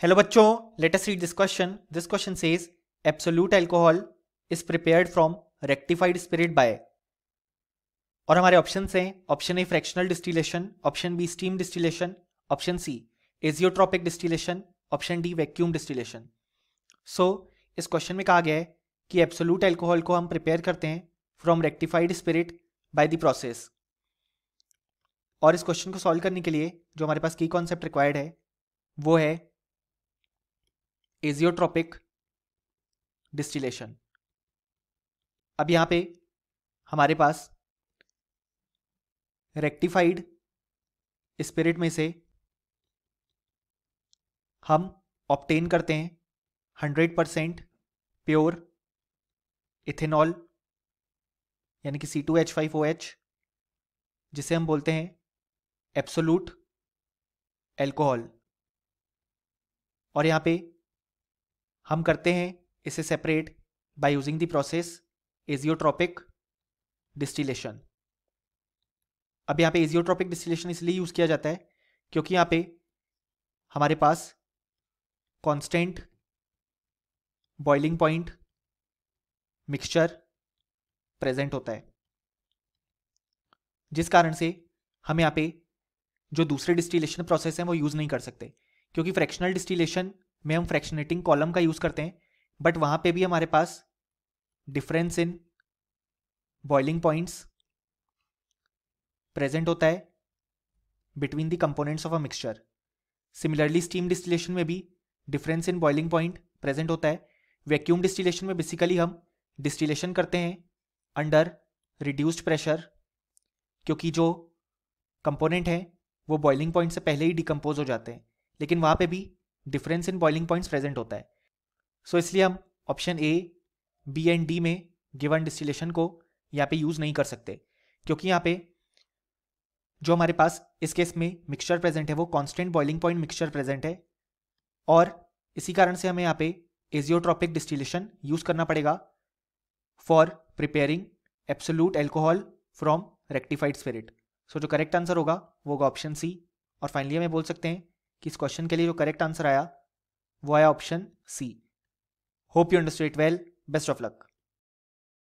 Hello बच्चों, let us read this question. This question says absolute alcohol is prepared from rectified spirit by. और हमारे option हैं option A fractional distillation, option B steam distillation, option C azeotropic distillation, option D vacuum distillation. So इस question में कहा गया है कि absolute alcohol को हम प्रिपेयर करते हैं from rectified spirit by the process. और इस क्वेश्चन को सॉल्व करने के लिए जो हमारे पास की कॉन्सेप्ट रिक्वायर्ड है वो है एजियोट्रोपिक डिस्टिलेशन. अब यहां पे हमारे पास रेक्टिफाइड स्पिरिट में से हम ऑब्टेन करते हैं 100% प्योर इथेनॉल यानी कि C2H5OH, जिसे हम बोलते हैं एब्सोल्यूट अल्कोहल. और यहाँ पे हम करते हैं इसे separate by using the process azeotropic distillation. अब यहाँ पे एजियोट्रोपिक डिस्टिलेशन इसलिए यूज किया जाता है क्योंकि यहाँ पे हमारे पास constant boiling point mixture present होता है, जिस कारण से हम यहाँ पे जो दूसरे डिस्टिलेशन प्रोसेस हैं वो यूज नहीं कर सकते. क्योंकि फ्रैक्शनल डिस्टिलेशन में हम फ्रैक्शनेटिंग कॉलम का यूज करते हैं, बट वहां पे भी हमारे पास difference in boiling points present होता है between the components of a mixture. Similarly steam distillation में भी difference in boiling point present होता है. वैक्यूम डिस्टिलेशन में बेसिकली हम डिस्टिलेशन करते हैं अंडर रिड्यूस्ड प्रेशर, क्योंकि जो कंपोनेंट हैं वो बॉइलिंग पॉइंट से पहले ही डिकम्पोज हो जाते हैं, लेकिन वहाँ पे भी difference in boiling points present होता है. सो इसलिए हम option A, B and D में गिवन डिस्टिलेशन को यहाँ पे यूज नहीं कर सकते, क्योंकि यहाँ पे जो हमारे पास इस केस में मिक्सचर प्रेजेंट है वो constant boiling point mixture present है. और इसी कारण से हमें यहाँ पे एजियोट्रोपिक डिस्टिलेशन यूज करना पड़ेगा for preparing absolute alcohol from rectified spirit. So जो करेक्ट आंसर होगा वो होगा ऑप्शन सी. और फाइनली हमें बोल सकते हैं कि इस क्वेश्चन के लिए जो करेक्ट आंसर आया वो आया option C. Hope you understood it well. Best of luck.